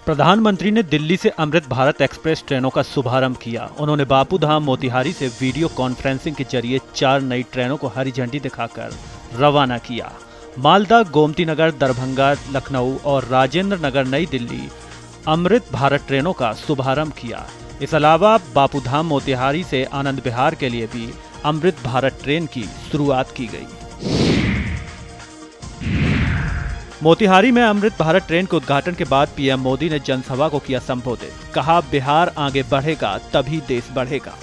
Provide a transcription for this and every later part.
प्रधानमंत्री ने दिल्ली से अमृत भारत एक्सप्रेस ट्रेनों का शुभारंभ किया। उन्होंने बापू धाम मोतिहारी से वीडियो कॉन्फ्रेंसिंग के जरिए 4 नई ट्रेनों को हरी झंडी दिखाकर रवाना किया। मालदा, गोमती नगर, दरभंगा, लखनऊ और राजेंद्र नगर नई दिल्ली अमृत भारत ट्रेनों का शुभारंभ किया। इस अलावा बापू धाम मोतिहारी से आनंद विहार के लिए भी अमृत भारत ट्रेन की शुरुआत की गई। मोतिहारी में अमृत भारत ट्रेन के उद्घाटन के बाद पीएम मोदी ने जनसभा को किया संबोधित। कहा, बिहार आगे बढ़ेगा तभी देश बढ़ेगा।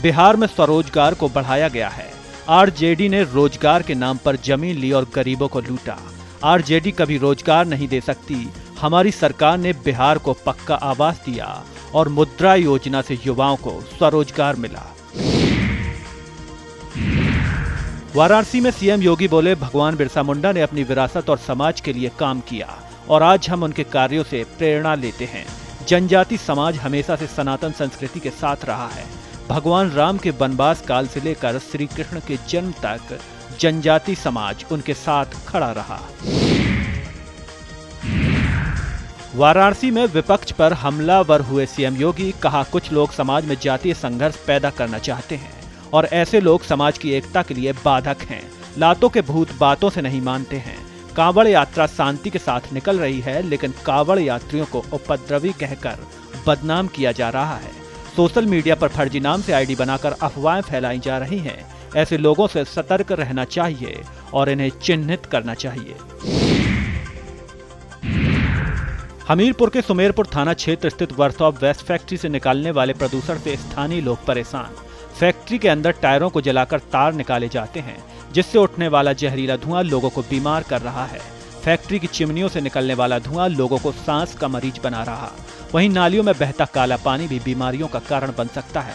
बिहार में स्वरोजगार को बढ़ाया गया है। आरजेडी ने रोजगार के नाम पर जमीन ली और गरीबों को लूटा। आरजेडी कभी रोजगार नहीं दे सकती। हमारी सरकार ने बिहार को पक्का आवास दिया और मुद्रा योजना से युवाओं को स्वरोजगार मिला। वाराणसी में सीएम योगी बोले, भगवान बिरसा मुंडा ने अपनी विरासत और समाज के लिए काम किया और आज हम उनके कार्यों से प्रेरणा लेते हैं। जनजाति समाज हमेशा से सनातन संस्कृति के साथ रहा है। भगवान राम के वनवास काल से लेकर श्री कृष्ण के जन्म तक जनजाति समाज उनके साथ खड़ा रहा। वाराणसी में विपक्ष पर हमलावर हुए सीएम योगी। कहा, कुछ लोग समाज में जातीय संघर्ष पैदा करना चाहते हैं और ऐसे लोग समाज की एकता के लिए बाधक हैं। लातों के भूत बातों से नहीं मानते हैं। कांवड़ यात्रा शांति के साथ निकल रही है, लेकिन कांवड़ यात्रियों को उपद्रवी कहकर बदनाम किया जा रहा है। सोशल मीडिया पर फर्जी नाम से आईडी बनाकर अफवाहें फैलाई जा रही हैं। ऐसे लोगों से सतर्क रहना चाहिए और इन्हें चिन्हित करना चाहिए। हमीरपुर के सुमेरपुर थाना क्षेत्र स्थित वर्कशॉप वेस्ट फैक्ट्री से निकालने वाले प्रदूषण से स्थानीय लोग परेशान। फैक्ट्री के अंदर टायरों को जलाकर तार निकाले जाते हैं, जिससे उठने वाला जहरीला धुआं लोगों को बीमार कर रहा है। फैक्ट्री की चिमनियों से निकलने वाला धुआं लोगों को सांस का मरीज बना रहा। वहीं नालियों में बहता काला पानी भी बीमारियों का कारण बन सकता है।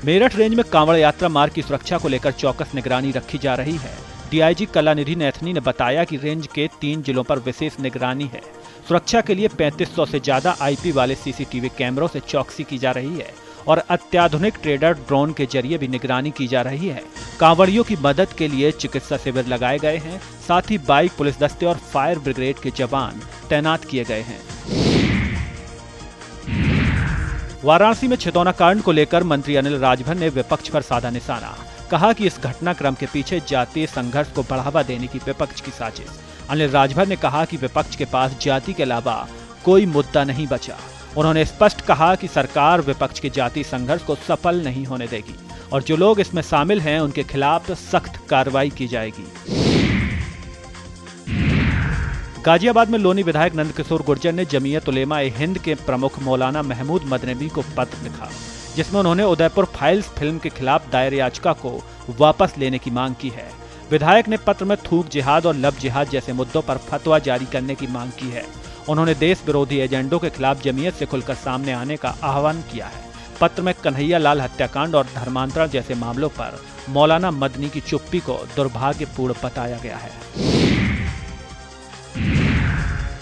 मेरठ रेंज में कांवड़ यात्रा मार्ग की सुरक्षा को लेकर चौकस निगरानी रखी जा रही है। डीआईजी कलानिधि नैथनी ने बताया कि रेंज के 3 जिलों पर विशेष निगरानी है। सुरक्षा के लिए 3500 से ज्यादा आईपी वाले सीसीटीवी कैमरों से चौकसी की जा रही है और अत्याधुनिक ट्रेडर ड्रोन के जरिए भी निगरानी की जा रही है। कांवड़ियों की मदद के लिए चिकित्सा शिविर लगाए गए हैं। साथ ही बाइक पुलिस दस्ते और फायर ब्रिगेड के जवान तैनात किए गए हैं। वाराणसी में छितौना कांड को लेकर मंत्री अनिल राजभर ने विपक्ष पर साधा निशाना। कहा कि इस घटनाक्रम के पीछे जातीय संघर्ष को बढ़ावा देने की विपक्ष की साजिश। अनिल राजभर ने कहा कि विपक्ष के पास जाति के अलावा कोई मुद्दा नहीं बचा। उन्होंने स्पष्ट कहा कि सरकार विपक्ष के जातीय संघर्ष को सफल नहीं होने देगी और जो लोग इसमें शामिल हैं उनके खिलाफ सख्त कार्रवाई की जाएगी। गाजियाबाद में लोनी विधायक नंदकिशोर गुर्जर ने जमीयत उलेमा ए हिंद के प्रमुख मौलाना महमूद मदनवी को पत्र लिखा, जिसमें उन्होंने उदयपुर फाइल्स फिल्म के खिलाफ दायर याचिका को वापस लेने की मांग की है। विधायक ने पत्र में थूक जिहाद और लव जिहाद जैसे मुद्दों पर फतवा जारी करने की मांग की है। उन्होंने देश विरोधी एजेंडों के खिलाफ जमीयत से खुलकर सामने आने का आह्वान किया है। पत्र में कन्हैया लाल हत्याकांड और धर्मांतरण जैसे मामलों पर मौलाना मदनी की चुप्पी को दुर्भाग्यपूर्ण बताया गया है।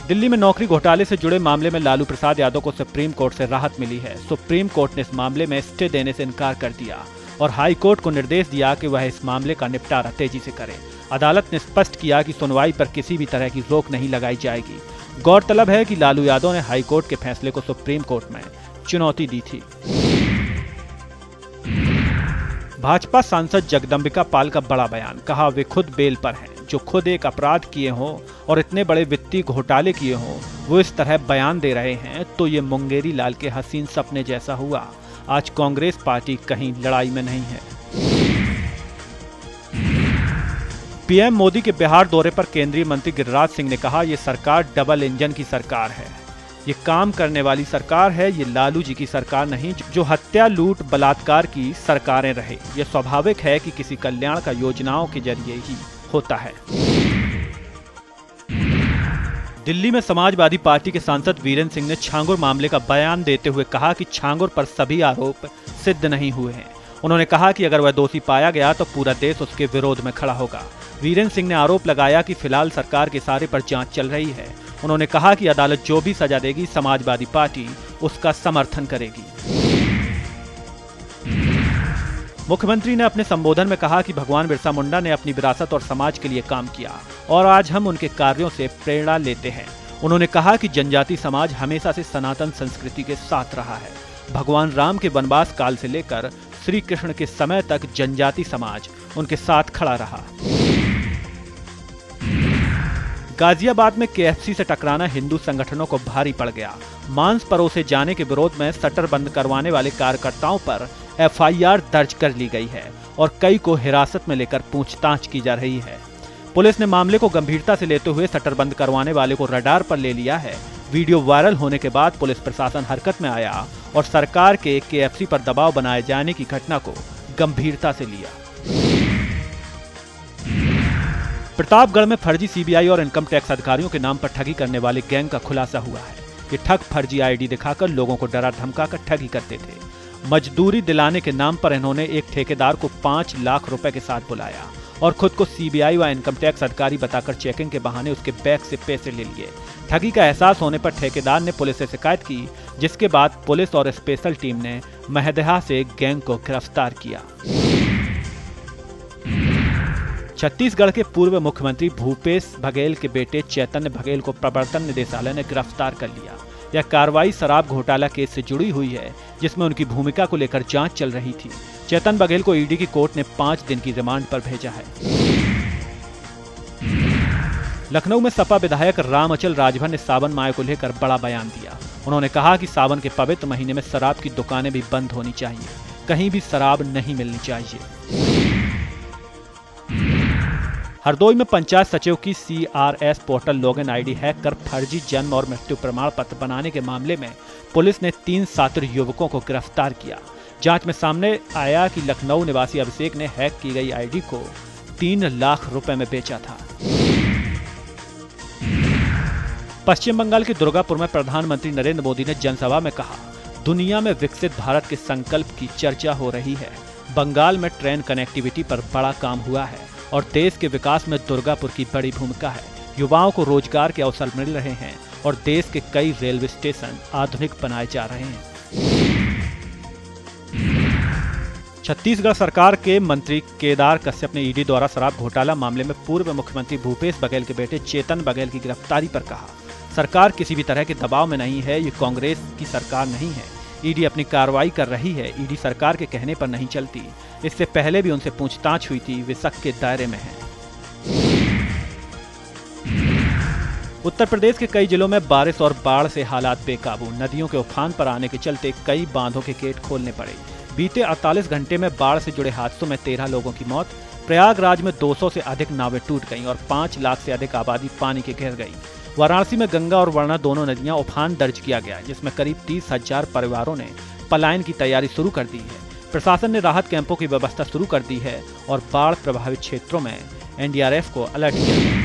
दिल्ली में नौकरी घोटाले से जुड़े मामले में लालू प्रसाद यादव को सुप्रीम कोर्ट से राहत मिली है। सुप्रीम कोर्ट ने इस मामले में स्टे देने से इनकार कर दिया और हाई कोर्ट को निर्देश दिया कि वह इस मामले का निपटारा तेजी से करे। अदालत ने स्पष्ट किया कि सुनवाई पर किसी भी तरह की रोक नहीं लगाई जाएगी। गौरतलब है कि लालू यादव ने हाई कोर्ट के फैसले को सुप्रीम कोर्ट में चुनौती दी थी। भाजपा सांसद जगदंबिका पाल का बड़ा बयान। कहा, वे खुद बेल पर हैं। जो खुद एक अपराध किए हों और इतने बड़े वित्तीय घोटाले किए हों, वो इस तरह बयान दे रहे हैं तो ये मुंगेरी लाल के हसीन सपने जैसा हुआ। आज कांग्रेस पार्टी कहीं लड़ाई में नहीं है। पीएम मोदी के बिहार दौरे पर केंद्रीय मंत्री गिरिराज सिंह ने कहा, ये सरकार डबल इंजन की सरकार है। ये काम करने वाली सरकार है। ये लालू जी की सरकार नहीं जो हत्या, लूट, बलात्कार की सरकारें रहे। ये स्वाभाविक है कि किसी कल्याण का योजनाओं के जरिए ही होता है। दिल्ली में समाजवादी पार्टी के सांसद वीरेंद्र सिंह ने छांगुर मामले का बयान देते हुए कहा कि छांगुर पर सभी आरोप सिद्ध नहीं हुए हैं। उन्होंने कहा कि अगर वह दोषी पाया गया तो पूरा देश उसके विरोध में खड़ा होगा। वीरेंद्र सिंह ने आरोप लगाया कि फिलहाल सरकार के इशारे पर जांच चल रही है। उन्होंने कहा कि अदालत जो भी सजा देगी, समाजवादी पार्टी उसका समर्थन करेगी। मुख्यमंत्री ने अपने संबोधन में कहा कि भगवान बिरसा मुंडा ने अपनी विरासत और समाज के लिए काम किया और आज हम उनके कार्यों से प्रेरणा लेते हैं। उन्होंने कहा कि जनजाति समाज हमेशा से सनातन संस्कृति के साथ रहा है। भगवान राम के वनवास काल से लेकर श्री कृष्ण के समय तक जनजाति समाज उनके साथ खड़ा रहा। गाजियाबाद में केएफसी से टकराना हिंदू संगठनों को भारी पड़ गया। मांस परोसे जाने के विरोध में शटर बंद करवाने वाले कार्यकर्ताओं पर एफआईआर दर्ज कर ली गई है और कई को हिरासत में लेकर पूछताछ की जा रही है। पुलिस ने मामले को गंभीरता से लेते हुए शटर बंद करवाने वाले को रडार पर ले लिया है। वीडियो वायरल होने के बाद पुलिस प्रशासन हरकत में आया और सरकार के केएफसी पर दबाव बनाए जाने की घटना को गंभीरता से लिया। प्रतापगढ़ में फर्जी सीबीआई और इनकम टैक्स अधिकारियों के नाम पर ठगी करने वाले गैंग का खुलासा हुआ है। ये ठग फर्जी आईडी दिखाकर लोगों को डरा धमकाकर ठगी करते थे। मजदूरी दिलाने के नाम पर इन्होंने एक ठेकेदार को 5 लाख रुपए के साथ बुलाया और खुद को सीबीआई व इनकम टैक्स अधिकारी बताकर चेकिंग के बहाने उसके बैंक से पैसे ले लिए। ठगी का एहसास होने पर ठेकेदार ने पुलिस से शिकायत की, जिसके बाद पुलिस और स्पेशल टीम ने महदहा से गैंग को गिरफ्तार किया। छत्तीसगढ़ के पूर्व मुख्यमंत्री भूपेश बघेल के बेटे चैतन्य बघेल को प्रवर्तन निदेशालय ने गिरफ्तार कर लिया। यह कार्रवाई शराब घोटाला केस से जुड़ी हुई है, जिसमें उनकी भूमिका को लेकर जांच चल रही थी। चेतन बघेल को ईडी की कोर्ट ने 5 दिन की रिमांड पर भेजा है। लखनऊ में सपा विधायक रामअचल राजभर ने सावन माह को लेकर बड़ा बयान दिया। उन्होंने कहा कि सावन के पवित्र महीने में शराब की दुकानें भी बंद होनी चाहिए, कहीं भी शराब नहीं मिलनी चाहिए। हरदोई में पंचायत सचिव की CRS portal login ID hack कर फर्जी जन्म और मृत्यु प्रमाण पत्र बनाने के मामले में पुलिस ने 3 शातिर युवकों को गिरफ्तार किया। जांच में सामने आया कि लखनऊ निवासी अभिषेक ने हैक की गई आईडी को 3 लाख रुपए में बेचा था। पश्चिम बंगाल के दुर्गापुर में प्रधानमंत्री नरेंद्र मोदी ने जनसभा में कहा, दुनिया में विकसित भारत के संकल्प की चर्चा हो रही है। बंगाल में ट्रेन कनेक्टिविटी पर बड़ा काम हुआ है और देश के विकास में दुर्गापुर की बड़ी भूमिका है। युवाओं को रोजगार के अवसर मिल रहे हैं और देश के कई रेलवे स्टेशन आधुनिक बनाए जा रहे हैं। छत्तीसगढ़ सरकार के मंत्री केदार कश्यप ने ईडी द्वारा शराब घोटाला मामले में पूर्व मुख्यमंत्री भूपेश बघेल के बेटे चेतन बघेल की गिरफ्तारी पर कहा, सरकार किसी भी तरह के दबाव में नहीं है। ये कांग्रेस की सरकार नहीं है। ईडी अपनी कार्रवाई कर रही है। ईडी सरकार के कहने पर नहीं चलती। इससे पहले भी उनसे पूछताछ हुई थी, वे शक के दायरे में हैं। उत्तर प्रदेश के कई जिलों में बारिश और बाढ़ से हालात बेकाबू। नदियों के उफान पर आने के चलते कई बांधों के गेट खोलने पड़े। बीते 48 घंटे में बाढ़ से जुड़े हादसों में 13 लोगों की मौत। प्रयागराज में 200 से अधिक नावें टूट गईं और 5 लाख से अधिक आबादी पानी के घिर गई। वाराणसी में गंगा और वरना दोनों नदियां उफान दर्ज किया गया, जिसमें करीब 30,000 परिवारों ने पलायन की तैयारी शुरू कर दी है। प्रशासन ने राहत कैंपों की व्यवस्था शुरू कर दी है और बाढ़ प्रभावित क्षेत्रों में NDRF को अलर्ट किया है।